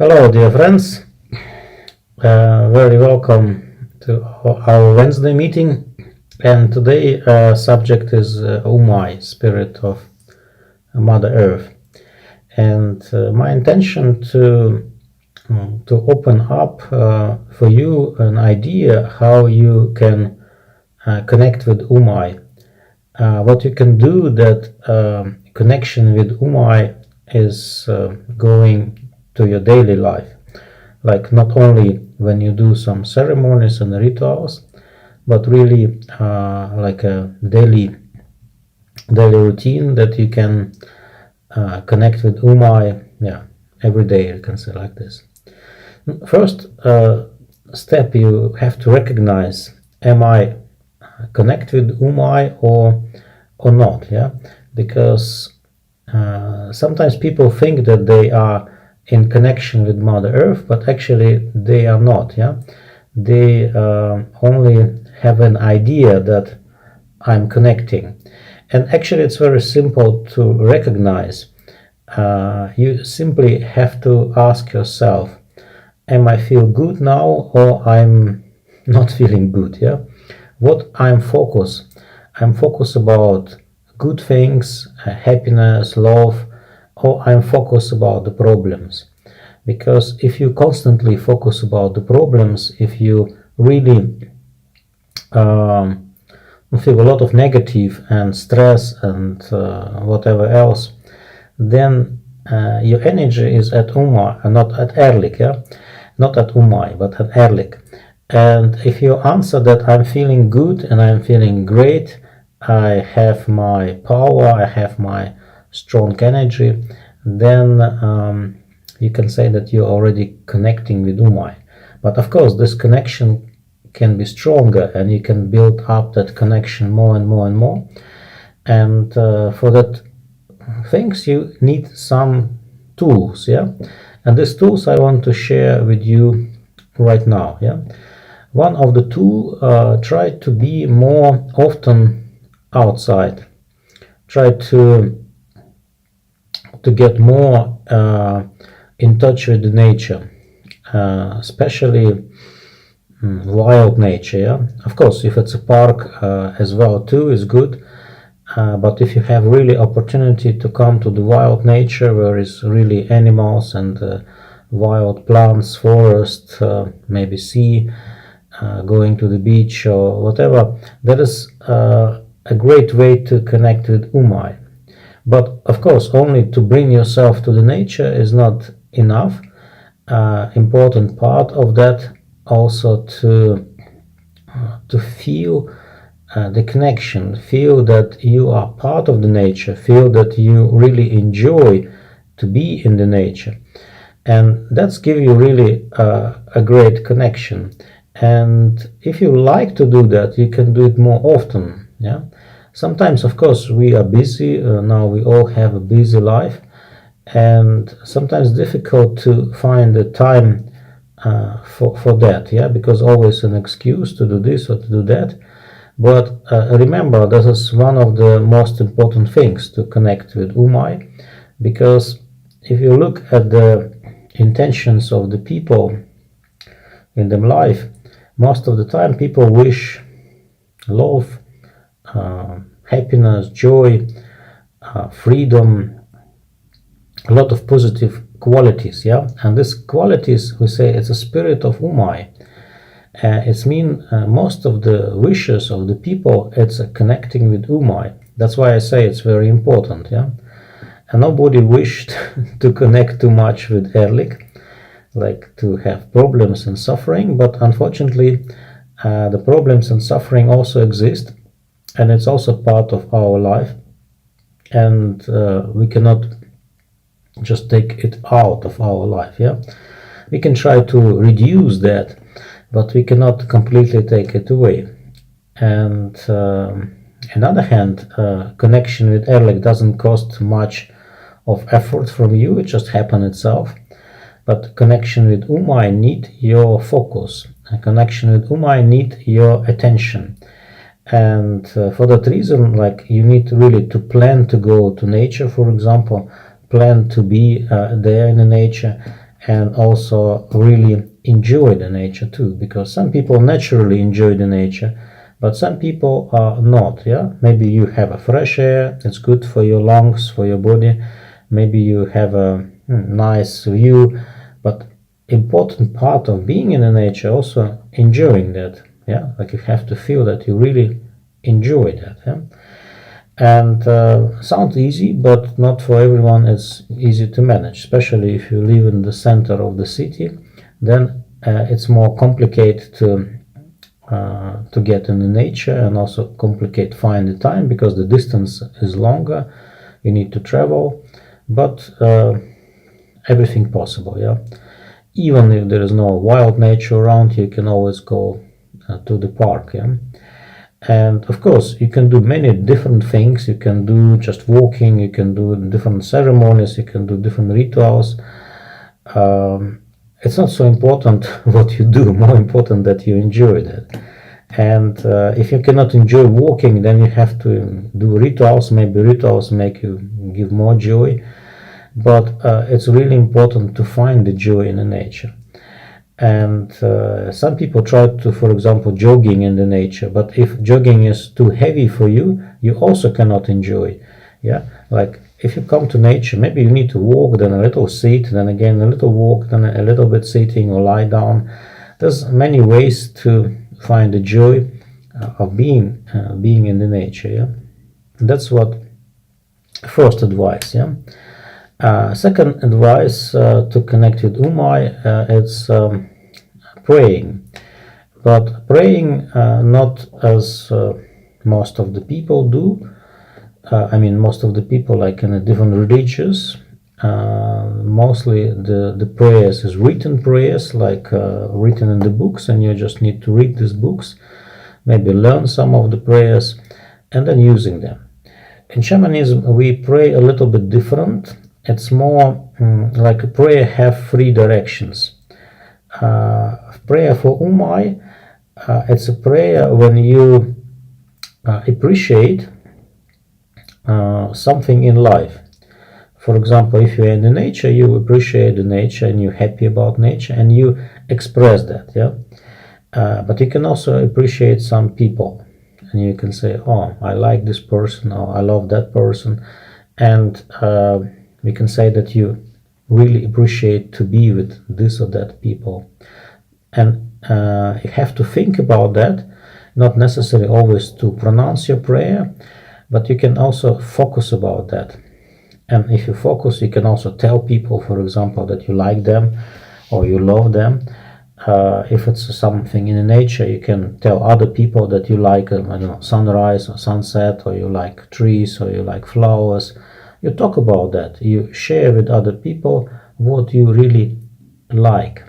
Hello, dear friends. Very welcome to our Wednesday meeting. And today subject is Umai, spirit of Mother Earth. And my intention to open up for you an idea how you can connect with Umai. What you can do that connection with Umai is going to your daily life, like not only when you do some ceremonies and rituals, but really like a daily routine that you can connect with Umai. Yeah, every day, you can say like this. First step, you have to recognize: am I connect with Umai or not? Yeah, because sometimes people think that they are in connection with Mother Earth, but actually they are not. Yeah, they only have an idea that I'm connecting, and actually it's very simple to recognize. You simply have to ask yourself: am I feel good now, or I'm not feeling good? Yeah, what I'm focused about good things, happiness, love, or I'm focused about the problems. Because if you constantly focus about the problems, if you really feel a lot of negative and stress and whatever else, then your energy is at Umai, not at Erlik, yeah? Not at Umai, but at Erlik. And if you answer that I'm feeling good and I'm feeling great, I have my power, I have my strong energy, then you can say that you're already connecting with Umai. But of course, this connection can be stronger, and you can build up that connection more and more and more. And for that things, you need some tools, yeah. And these tools I want to share with you right now, yeah. One of the two, try to be more often outside. Try to get more in touch with the nature, especially wild nature. Yeah? Of course, if it's a park as well too is good, but if you have really opportunity to come to the wild nature where is really animals and wild plants, forest, maybe sea, going to the beach or whatever, that is a great way to connect with Umai. But of course, only to bring yourself to the nature is not enough. Important part of that also to feel the connection, feel that you are part of the nature, feel that you really enjoy to be in the nature, and that's give you really a great connection. And if you like to do that, you can do it more often. Yeah. Sometimes, of course, we are busy. Now we all have a busy life, and sometimes difficult to find the time for that. Yeah, because always an excuse to do this or to do that. But remember, this is one of the most important things to connect with Umai, because if you look at the intentions of the people in their life, most of the time people wish love, happiness, joy, freedom, a lot of positive qualities, yeah. And these qualities, we say, it's a spirit of Umai. It's mean most of the wishes of the people, it's connecting with Umai. That's why I say it's very important, yeah. And nobody wished to connect too much with Erlik, like to have problems and suffering. But unfortunately, the problems and suffering also exist, and it's also part of our life, and we cannot just take it out of our life. Yeah, we can try to reduce that, but we cannot completely take it away. And on the other hand, connection with Erlik doesn't cost much of effort from you, it just happens itself. But connection with Umai need your focus. A connection with Umai need your attention. And for that reason, like, you need really to plan to go to nature, for example, plan to be there in the nature, and also really enjoy the nature too, because some people naturally enjoy the nature, but some people are not. Maybe you have a fresh air, it's good for your lungs, for your body. Maybe you have a nice view, but important part of being in the nature also enjoying that. Like you have to feel that you really enjoy that. And sounds easy, but not for everyone it's easy to manage, especially if you live in the center of the city. Then it's more complicated to get in the nature, and also complicate find the time because the distance is longer, you need to travel, but everything possible. Even if there is no wild nature around, you can always go to the park. And of course you can do many different things. You can do just walking, you can do different ceremonies, you can do different rituals. It's not so important what you do, more important that you enjoy that. And if you cannot enjoy walking, then you have to do rituals. Maybe rituals make you give more joy, but it's really important to find the joy in the nature. And some people try to, for example, jogging in the nature, but if jogging is too heavy for you, you also cannot enjoy. Like if you come to nature, maybe you need to walk, then a little sit, then again a little walk, then a little bit sitting or lie down. There's many ways to find the joy of being in the nature. That's what first advice. Second advice to connect with Umai, it's praying, but praying not as most of the people do. Most of the people, like in the different religions, mostly the prayers is written prayers, like written in the books, and you just need to read these books, maybe learn some of the prayers, and then using them. In shamanism, we pray a little bit different. It's more like a prayer have three directions. Prayer for Umai, it's a prayer when you appreciate something in life. For example, if you're in the nature, you appreciate the nature and you're happy about nature and you express that. But you can also appreciate some people, and you can say, oh, I like this person, or I love that person, and we can say that you really appreciate to be with this or that people. And you have to think about that, not necessarily always to pronounce your prayer, but you can also focus about that. And if you focus, you can also tell people, for example, that you like them or you love them. If it's something in the nature, you can tell other people that you like sunrise or sunset, or you like trees, or you like flowers. You talk about that. You share with other people what you really like.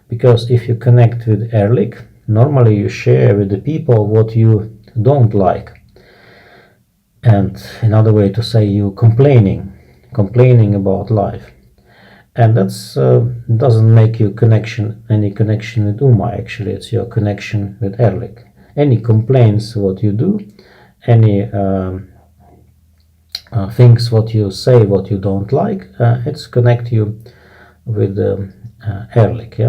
Because if you connect with Ehrlich, normally you share with the people what you don't like. And another way to say, you complaining about life. And that's doesn't make you any connection with Umai. Actually, it's your connection with Ehrlich. Any complaints what you do, any things what you say what you don't like, it's connect you with Ehrlich.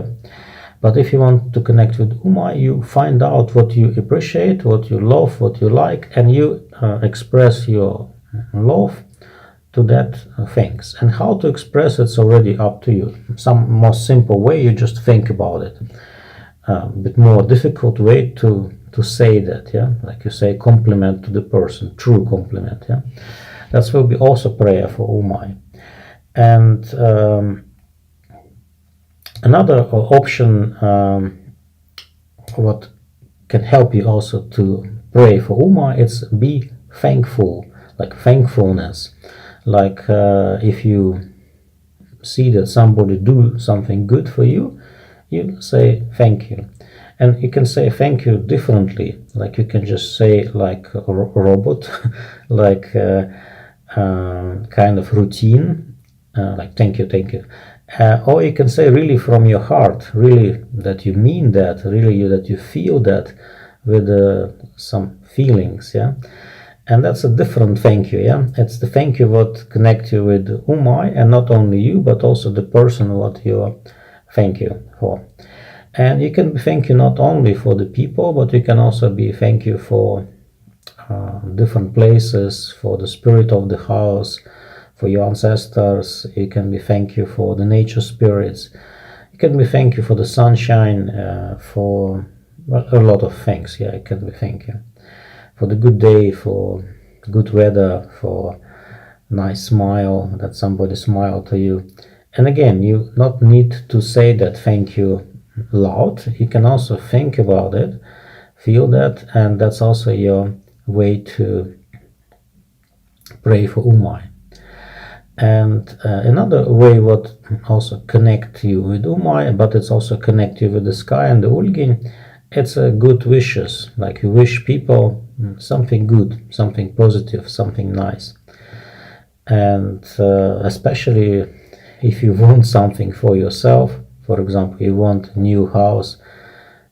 But if you want to connect with Umai, you find out what you appreciate, what you love, what you like, and you express your love to that things. And how to express it's already up to you. Some more simple way, you just think about it. A bit more difficult way to say that, like you say compliment to the person, true compliment. That will be also prayer for Umai. And another option what can help you also to pray for Umai, it's be thankful, like thankfulness. Like if you see that somebody do something good for you, you say thank you. And you can say thank you differently. Like you can just say like a robot, like kind of routine, like thank you. Or you can say really from your heart, really that you mean that, really that you feel that with some feelings. And that's a different thank you, yeah. It's the thank you what connect you with Umai, and not only you, but also the person what you thank you for. And you can thank you not only for the people, but you can also be thank you for different places, for the spirit of the house, for your ancestors. You can be thank you for the nature spirits. You can be thank you for the sunshine, for a lot of things. Yeah, it can be thank you for the good day, for good weather, for nice smile, that somebody smiled to you. And again, you not need to say that thank you loud. You can also think about it, feel that, and that's also your way to pray for Umai. And another way what also connect you with Umai, but it's also connect you with the sky and the Ulgin, it's a good wishes, like you wish people something good, something positive, something nice. And especially if you want something for yourself, for example, you want a new house,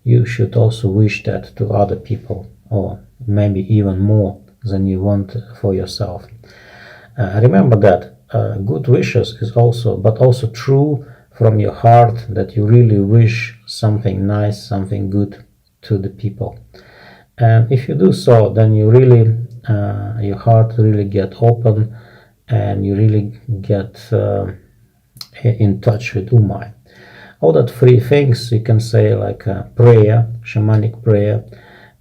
you should also wish that to other people, or maybe even more than you want for yourself. Remember that good wishes is also true from your heart, that you really wish something nice, something good to the people. And if you do so, then you really, your heart really get open, and you really get in touch with Umai. All that three things you can say, like prayer, shamanic prayer,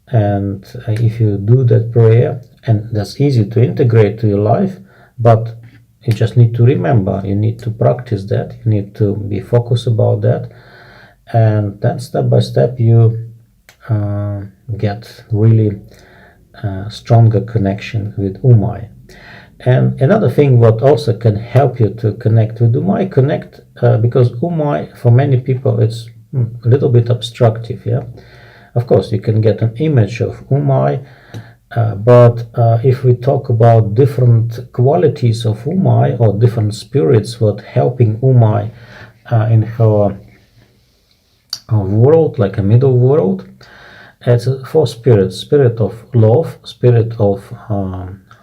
and if you do that prayer, and that's easy to integrate to your life, but you just need to remember, you need to practice that, you need to be focused about that, and then step by step you get really stronger connection with Umai. And another thing what also can help you to connect with Umai, because Umai for many people it's a little bit obstructive, yeah. Of course you can get an image of Umai, but if we talk about different qualities of Umai, or different spirits what helping Umai in her world, like a middle world, it's four spirits: spirit of love, spirit of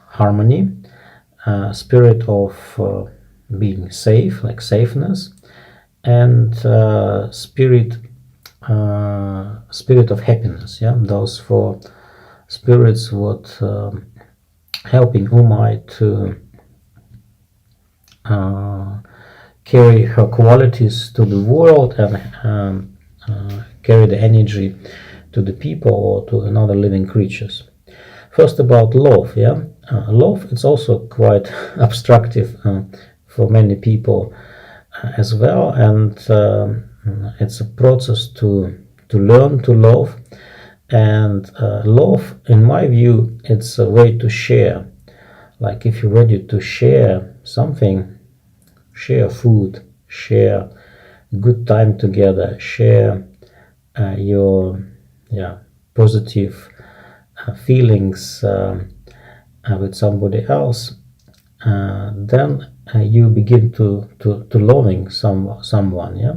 harmony, spirit of being safe, like safeness, and spirit of happiness. Yeah, those four spirits what helping Umai to carry her qualities to the world, and carry the energy to the people or to another living creatures. First, about love. Yeah, love it's also quite abstractive for many people as well, and it's a process to learn to love. And love, in my view, it's a way to share. Like if you're ready to share something, share food, share good time together, share your positive feelings with somebody else, then you begin to loving someone, yeah.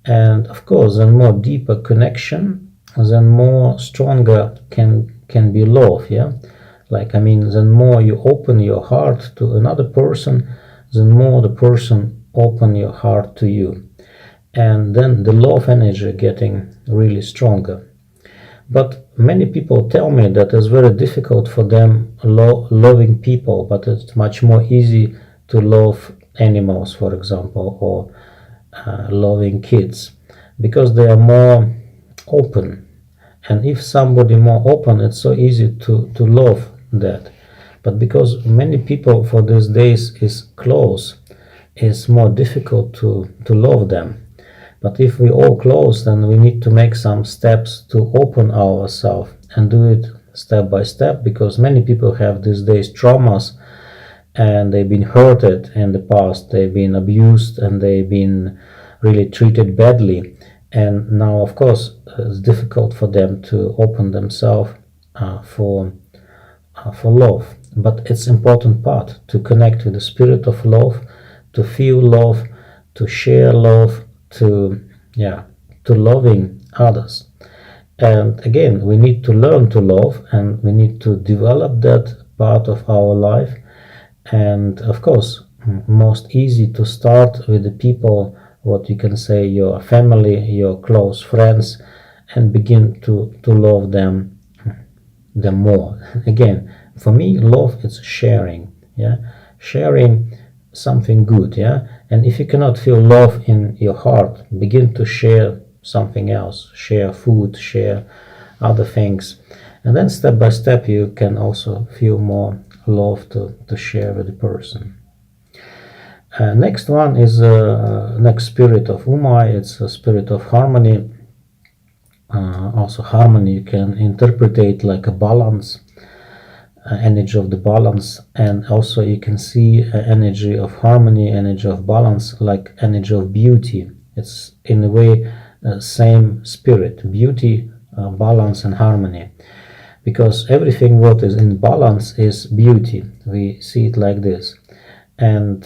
And of course, then more deeper connection, then more stronger can be love, yeah. Like then more you open your heart to another person, then more the person open your heart to you, and then the love energy getting really stronger. But many people tell me that it's very difficult for them loving people, but it's much more easy to love animals, for example, or loving kids, because they are more open. And if somebody more open, it's so easy to love that. But because many people for these days is close, it's more difficult to love them. But if we all close, then we need to make some steps to open ourselves and do it step by step, because many people have these days traumas, and they've been hurted in the past, they've been abused, and they've been really treated badly. And now, of course, it's difficult for them to open themselves for love. But it's important part to connect with the spirit of love, to feel love, to share love, to loving others. And again, we need to learn to love, and we need to develop that part of our life. And of course, most easy to start with the people, what you can say, your family, your close friends, and begin to love them more. Again, for me, love is sharing, yeah, sharing something good, yeah. And if you cannot feel love in your heart, begin to share something else, share food, share other things, and then step by step you can also feel more love to share with the person. Next one is next spirit of Umai. It's a spirit of harmony. Also harmony you can interpret it like a balance, energy of the balance, and also you can see energy of harmony, energy of balance, like energy of beauty. It's in a way same spirit, beauty, balance and harmony, because everything what is in balance is beauty. We see it like this. And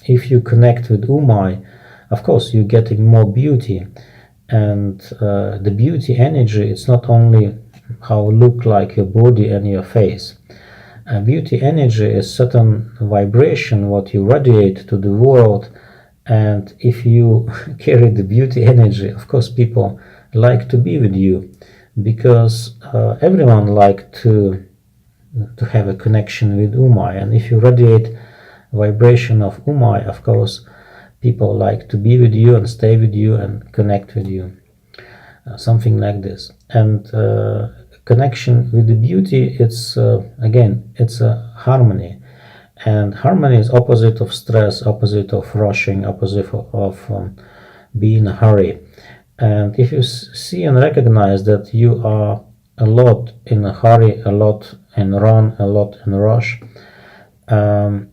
if you connect with Umai, of course you're getting more beauty. And the beauty energy, it's not only how look like your body and your face. Beauty energy is certain vibration what you radiate to the world. And if you carry the beauty energy, of course people like to be with you, because everyone like to have a connection with Umai. And if you radiate vibration of Umai, of course people like to be with you and stay with you and connect with you, something like this. And connection with the beauty, it's again, it's a harmony, and harmony is opposite of stress, opposite of rushing, opposite of being in a hurry. And if you see and recognize that you are a lot in a hurry, a lot in run, a lot in rush, then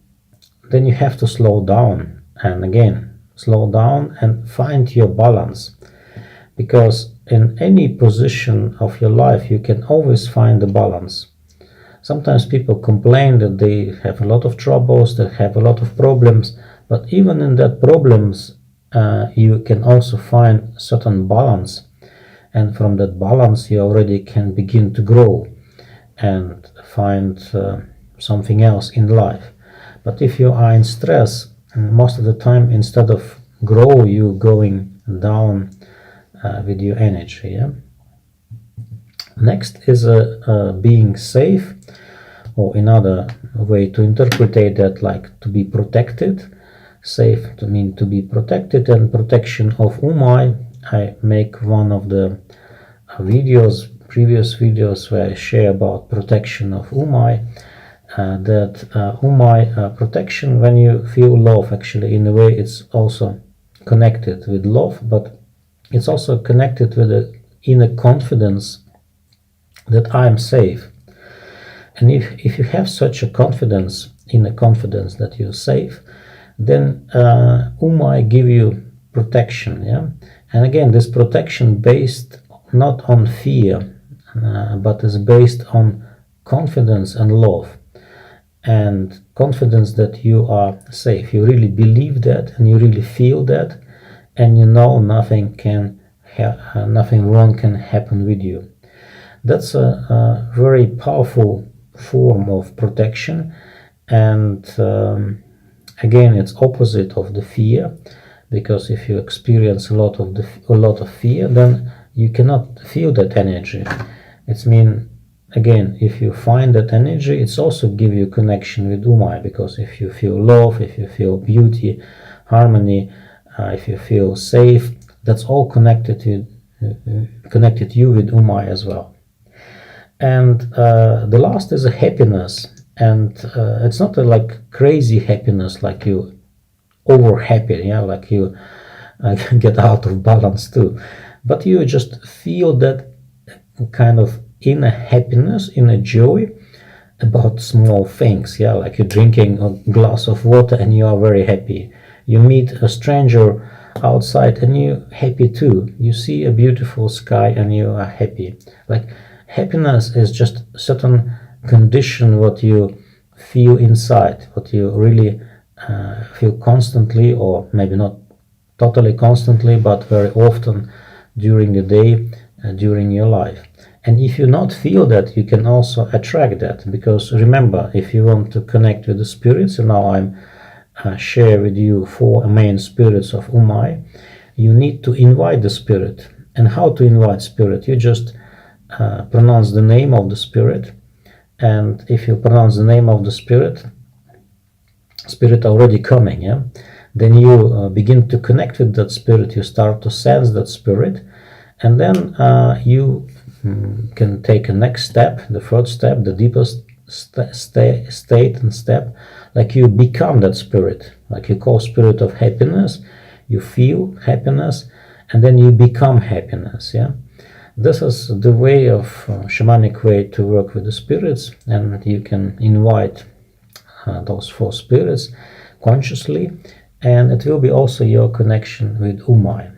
you have to slow down. And again, slow down and find your balance, because in any position of your life you can always find the balance. Sometimes people complain that they have a lot of troubles, they have a lot of problems, but even in that problems you can also find certain balance, and from that balance you already can begin to grow and find something else in life. But if you are in stress, most of the time, instead of grow, you going down with your energy. Yeah. Next is being safe, or another way to interpret that, like to be protected. Safe to mean to be protected, and protection of Umai. I make one of the previous videos where I share about protection of Umai. That Umai protection, when you feel love, actually in a way it's also connected with love, but it's also connected with the inner confidence that I am safe. And if you have such a confidence, inner confidence that you're safe, then Umai give you protection. Yeah. And again, this protection based not on fear, but is based on confidence and love. And confidence that you are safe. You really believe that, and you really feel that, and you know nothing wrong can happen with you. That's a very powerful form of protection, and again, it's opposite of the fear, because if you experience a lot of fear, then you cannot feel that energy. It's mean, again, if you find that energy, it's also give you connection with Umai, because if you feel love, if you feel beauty, harmony, if you feel safe, that's all connected you with Umai as well. And the last is a happiness, and it's not a like crazy happiness, like you over happy, yeah, like you get out of balance too, but you just feel that kind of inner happiness, inner joy about small things. Yeah, like you're drinking a glass of water and you are very happy. You meet a stranger outside and you're happy too. You see a beautiful sky and you are happy. Like happiness is just certain condition what you feel inside, what you really feel constantly, or maybe not totally constantly, but very often during the day, during your life. And if you not feel that, you can also attract that, because remember, if you want to connect with the spirits, and now I'm share with you 4 main spirits of Umai, you need to invite the spirit. And how to invite spirit? You just pronounce the name of the spirit, and if you pronounce the name of the spirit already coming, yeah, then you begin to connect with that spirit, you start to sense that spirit, and then you can take a next step, the third step, the deepest state and step, like you become that spirit, like you call spirit of happiness, you feel happiness, and then you become happiness. Yeah, this is the way of shamanic way to work with the spirits, and you can invite those 4 spirits consciously, and it will be also your connection with Umai.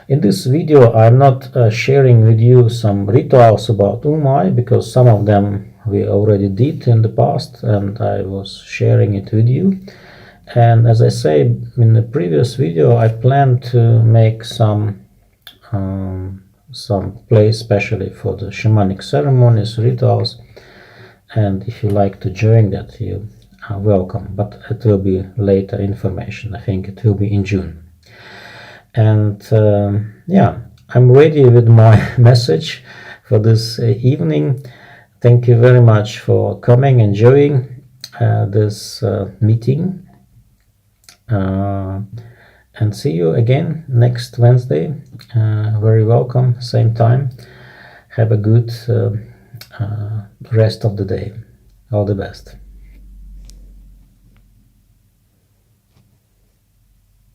In this video, I'm not sharing with you some rituals about Umai, because some of them we already did in the past, and I was sharing it with you. And as I say in the previous video, I plan to make some place specially for the shamanic ceremonies, rituals, and if you like to join that, you are welcome, but it will be later information. I think it will be in June. And yeah, I'm ready with my message for this evening. Thank you very much for coming and joining this meeting, and see you again next Wednesday. Very welcome, same time. Have a good rest of the day. All the best.